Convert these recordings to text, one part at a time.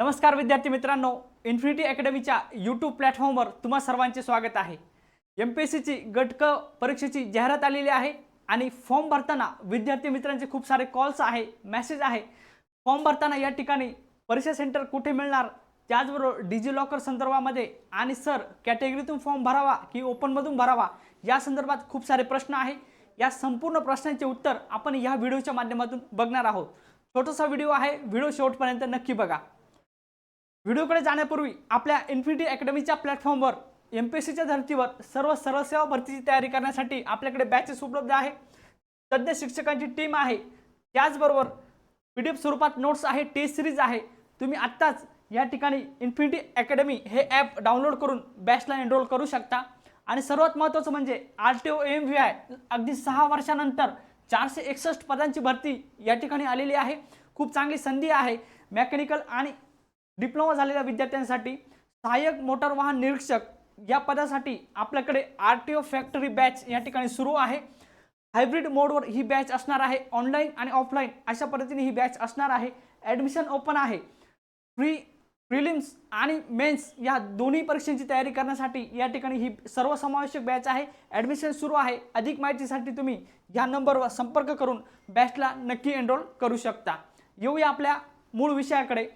नमस्कार विद्यार्थी मित्रांनो, इन्फिनिटी अकॅडमीच्या यूट्यूब प्लॅटफॉर्मवर तुम्हा सर्वांचे स्वागत आहे। एमपीएससीची गट क परीक्षेची जाहिरात आलेली आहे आणि फॉर्म भरताना विद्यार्थी मित्रांचे खूप सारे कॉल्स आहे, मेसेज आहे। फॉर्म भरताना या ठिकाणी परीक्षा सेंटर कुठे मिळणार, त्याचबरोबर डिजी लॉकर संदर्भामध्ये आणि सर कॅटेगरीतून फॉर्म भरावा की ओपनमधून भरावा या संदर्भात खूप सारे प्रश्न आहे। या संपूर्ण प्रश्नांचे उत्तर आपण या व्हिडिओच्या माध्यमातून बघणार आहोत। छोटासा व्हिडिओ आहे, व्हिडिओ शेवटपर्यंत नक्की बघा। व्हिडिओकडे जाण्यापूर्वी आपल्या इन्फिनिटी अकॅडमीच्या प्लॅटफॉर्मवर एमपीएससीच्या धर्तीवर सर्व सरळ सेवा भरतीची तयारी करण्यासाठी आपल्याकडे बॅचेस उपलब्ध आहे। तज्ञ शिक्षकांची टीम आहे, त्याचबरोबर पीडीएफ स्वरूपात नोट्स आहे, टेस्ट सिरीज आहे। तुम्ही आत्ताच या ठिकाणी इन्फिनिटी अकॅडमी हे ॲप डाउनलोड करून बॅचला एनरोल करू शकता। आणि सर्वात महत्त्वाचं म्हणजे आरटीओ एमव्हीआय अगदी 6 वर्षानंतर 461 पदांची भरती या ठिकाणी आलेली आहे। खूप चांगली संधी आहे। मेकॅनिकल आणि डिप्लोमा झालेल्या विद्यार्थ्यांसाठी सहाय्यक मोटार वाहन निरीक्षक या पदासाठी आपल्याकडे आरटीओ फॅक्टरी बॅच या ठिकाणी सुरू आहे। हायब्रिड मोडवर ही बॅच असणार आहे, ऑनलाईन आणि ऑफलाईन अशा पद्धतीने ही बॅच असणार आहे। ॲडमिशन ओपन आहे। प्रिलिम्स आणि मेन्स या दोन्ही परीक्षांची तयारी करण्यासाठी या ठिकाणी ही सर्वसमावेशक बॅच आहे। ॲडमिशन सुरू आहे। अधिक माहितीसाठी तुम्ही या नंबरवर संपर्क करून बॅचला नक्की एनरोल करू शकता। येऊया आपल्या मूळ विषयाकडे।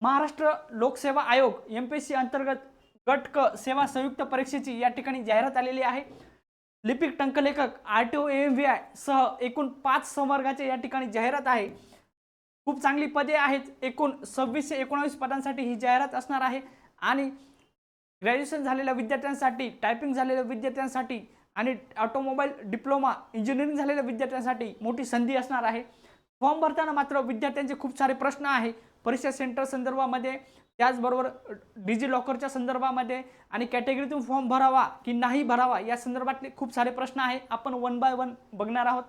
महाराष्ट्र लोकसेवा आयोग एमपीएससी अंतर्गत गट क सेवा संयुक्त परीक्षेची या ठिकाणी जाहिरात आलेली आहे। लिपिक टंकलेखक आरटीओ एमव्हीआय सह एकूण 5 संवर्गाचे या ठिकाणी जाहिरात आहे। खूप चांगली पदे आहेत। एकूण 26 ते 19 पदांसाठी ही जाहिरात असणार आहे आणि ग्रॅज्युएशन झालेल्या विद्यार्थ्यांसाठी, टायपिंग झालेल्या विद्यार्थ्यांसाठी आणि ऑटोमोबाईल डिप्लोमा इंजिनिअरिंग झालेल्या विद्यार्थ्यांसाठी मोठी संधी असणार आहे। फॉर्म भरताना मात्र विद्यार्थ्यांचे खूप सारे प्रश्न आहे, परीक्षा सेंटर संदर्भामध्ये, त्याचबरोबर डिजी लॉकरच्या संदर्भामध्ये आणि कॅटेगरीतून फॉर्म भरावा की नाही भरावा या संदर्भातले खूप सारे प्रश्न आहे। आपण वन बाय वन बघणार आहोत।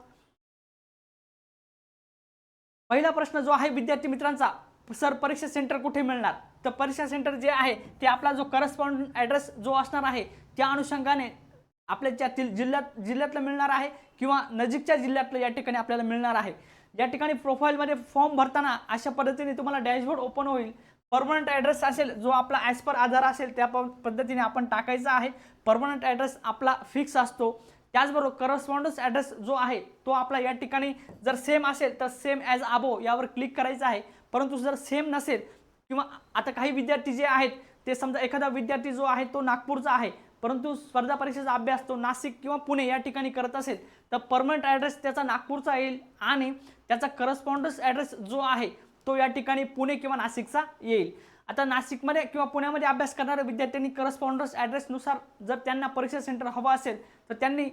पहिला प्रश्न जो आहे विद्यार्थी मित्रांचा, सर परीक्षा सेंटर कुठे मिळणार? तर परीक्षा सेंटर जे आहे ते आपला जो करस्पॉन्डंट ॲड्रेस जो असणार आहे त्या अनुषंगाने आपल्या जिल्ह्यातलं मिळणार आहे किंवा नजीकच्या जिल्ह्यातलं या ठिकाणी आपल्याला मिळणार आहे। या ठिकाणी प्रोफाईलमध्ये फॉर्म भरताना अशा पद्धतीने तुम्हाला डॅशबोर्ड ओपन होईल। परमनंट ॲड्रेस असेल जो आपला ॲज पर आधार असेल त्या पद्धतीने आपण टाकायचा आहे। परमनंट ॲड्रेस आपला फिक्स असतो। त्याचबरोबर करस्पॉन्डन्स ॲड्रेस जो आहे तो आपला या ठिकाणी जर सेम असेल तर सेम ॲज अबो यावर क्लिक करायचं आहे। परंतु जर सेम नसेल किंवा आता काही विद्यार्थी जे आहेत ते समजा एखादा विद्यार्थी जो आहे तो नागपूरचा आहे परंतु स्पर्धा परीक्षेचा अभ्यास तो नाशिक किंवा पुणे या ठिकाणी करत असेल तर परमनंट ॲड्रेस त्याचा नागपूरचा येईल आणि त्याचा करस्पॉन्डन्स ॲड्रेस जो आहे तो या ठिकाणी पुणे किंवा नाशिकचा येईल। आता नाशिकमध्ये किंवा पुण्यामध्ये अभ्यास करणाऱ्या विद्यार्थ्यांनी करस्पॉन्डन्स ॲड्रेसनुसार जर त्यांना परीक्षा सेंटर हवं असेल तर त्यांनी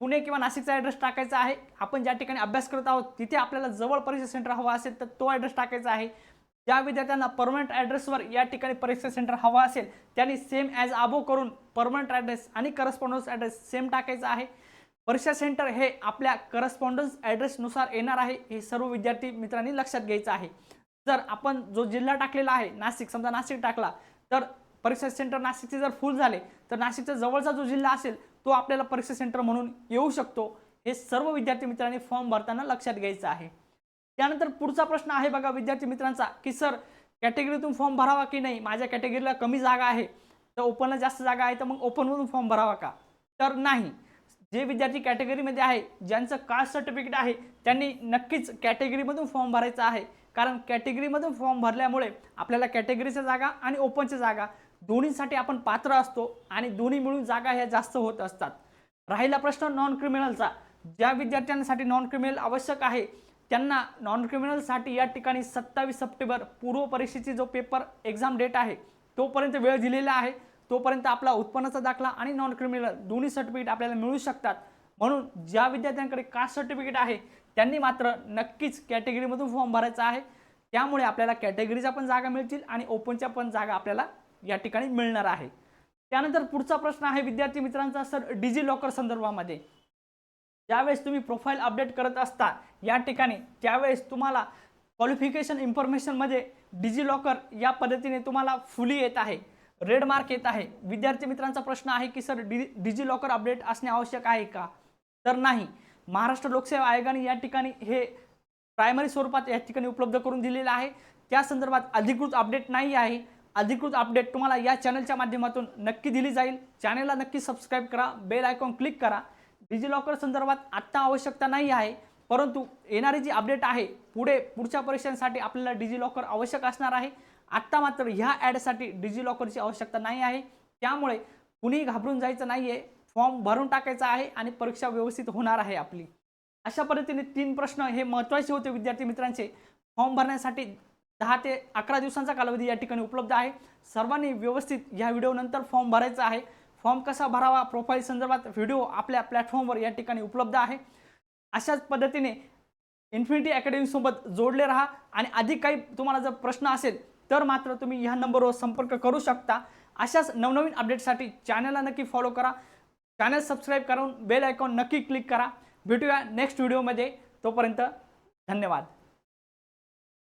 पुणे किंवा नाशिकचा ॲड्रेस टाकायचा आहे। आपण ज्या ठिकाणी अभ्यास करत आहोत तिथे आपल्याला जवळ परीक्षा सेंटर हवा असेल तर तो ॲड्रेस टाकायचा आहे। ज्या विद्यार्थ्यांना परमनंट ॲड्रेसवर या ठिकाणी परीक्षा सेंटर हवा असेल त्यांनी सेम ॲज अबो करून परमनंट ॲड्रेस आणि करस्पॉन्डन्स ॲड्रेस सेम टाकायचा आहे। परीक्षा सेंटर हे आपल्या करस्पॉन्डन्स ॲड्रेसनुसार येणार आहे, हे सर्व विद्यार्थी मित्रांनी लक्षात घ्यायचं आहे। जर आपण जो जिल्हा टाकलेला आहे नाशिक, समजा नाशिक टाकला तर परीक्षा सेंटर नाशिकचे जर फुल झाले तर नाशिकच्या जवळचा जो जिल्हा असेल तो आपल्याला परीक्षा सेंटर म्हणून येऊ शकतो। हे सर्व विद्यार्थी मित्रांनी फॉर्म भरताना लक्षात घ्यायचं आहे। त्यानंतर पुढचा प्रश्न आहे बघा विद्यार्थी मित्रांचा की सर कॅटेगरीतून फॉर्म भरावा की नाही? माझ्या कॅटेगरीला कमी जागा आहे तर ओपनला जास्त जागा आहे तर मग ओपनमधून फॉर्म भरावा का? तर नाही। जे विद्यार्थी कॅटेगरीमध्ये आहे, ज्यांचं कास्ट सर्टिफिकेट आहे त्यांनी नक्कीच कॅटेगरीमधून फॉर्म भरायचा आहे। कारण कॅटेगरीमधून फॉर्म भरल्यामुळे आपल्याला कॅटेगरीच्या जागा आणि ओपनच्या जागा दोन्हीसाठी आपण पात्र असतो आणि दोन्ही मिळून जागा ह्या जास्त होत असतात। राहिला प्रश्न नॉन क्रिमिनलचा, ज्या विद्यार्थ्यांसाठी नॉन क्रिमिनल आवश्यक आहे त्यांना नॉन क्रिमिनलसाठी या ठिकाणी 27 सप्टेंबर पूर्व परीक्षेची जो पेपर एक्झाम डेट आहे तोपर्यंत वेळ दिलेला आहे। तोपर्यंत आपला उत्पन्नाचा दाखला आणि नॉन क्रिमिनल दोन्ही सर्टिफिकेट आपल्याला मिळू शकतात। म्हणून ज्या विद्यार्थ्यांकडे कास्ट सर्टिफिकेट आहे त्यांनी मात्र नक्कीच कॅटेगरीमधून फॉर्म भरायचा आहे। त्यामुळे आपल्याला कॅटेगरीच्या पण जागा मिळतील आणि ओपनच्या पण जागा आपल्याला या ठिकाणी मिळणार आहे। त्यानंतर पुढचा प्रश्न आहे विद्यार्थी मित्रांचा, सर डिजी लॉकर संदर्भामध्ये ज्यावेळेस तुम्ही प्रोफाईल अपडेट करत असता या ठिकाणी त्यावेळेस तुम्हाला क्वालिफिकेशन इन्फॉर्मेशनमध्ये डिजी लॉकर या पद्धतीने तुम्हाला फुली येत आहे, रेड मार्क येत आहे। विद्यार्थी मित्रांचा प्रश्न आहे की सर डिजी लॉकर अपडेट असणे आवश्यक आहे का? तर नाही। महाराष्ट्र लोकसेवा आयोगाने या ठिकाणी हे प्रायमरी स्वरूपात या ठिकाणी उपलब्ध करून दिलेला आहे। त्या संदर्भात अधिकृत अपडेट नाही आहे। अधिकृत अपडेट तुम्हाला या चॅनलच्या माध्यमातून नक्की दिली जाईल। चॅनलला नक्की सबस्क्राईब करा, बेल आयकॉन क्लिक करा। डिजिलॉकर संदर्भात आत्ता आवश्यकता नाही आहे, परंतु येणारी जी अपडेट आहे पुढच्या परीक्षांसाठी आपल्याला डिजिलॉकर आवश्यक असणार आहे। आत्ता मात्र ह्या ॲडसाठी डिजिलॉकरची आवश्यकता नाही आहे, त्यामुळे कुणी घाबरून जायचं नाही आहे। फॉर्म भरून टाकायचा आहे आणि परीक्षा व्यवस्थित होणार आहे आपली। अशा पद्धतीने 3 प्रश्न हे महत्त्वाचे होते विद्यार्थी मित्रांचे। फॉर्म भरण्यासाठी 10 ते 11 दिवसांचा कालावधी या ठिकाणी उपलब्ध आहे। सर्वांनी व्यवस्थित या व्हिडिओनंतर फॉर्म भरायचा आहे। फॉर्म कसा भरावा प्रोफाईल संदर्भात व्हिडिओ आपल्या प्लॅटफॉर्मवर या ठिकाणी उपलब्ध आहे। अशाच पद्धतीने इन्फिनिटी अकॅडमी सोबत जोडले राहा आणि अधिक काही तुम्हाला जर प्रश्न असेल तर मात्र तुम्ही ह्या नंबरवर संपर्क करू शकता। अशाच नवनवीन अपडेटसाठी चॅनलला नक्की फॉलो करा, चॅनल सबस्क्राईब करून बेल आयकॉन नक्की क्लिक करा। भेटूया नेक्स्ट व्हिडिओमध्ये, तोपर्यंत धन्यवाद।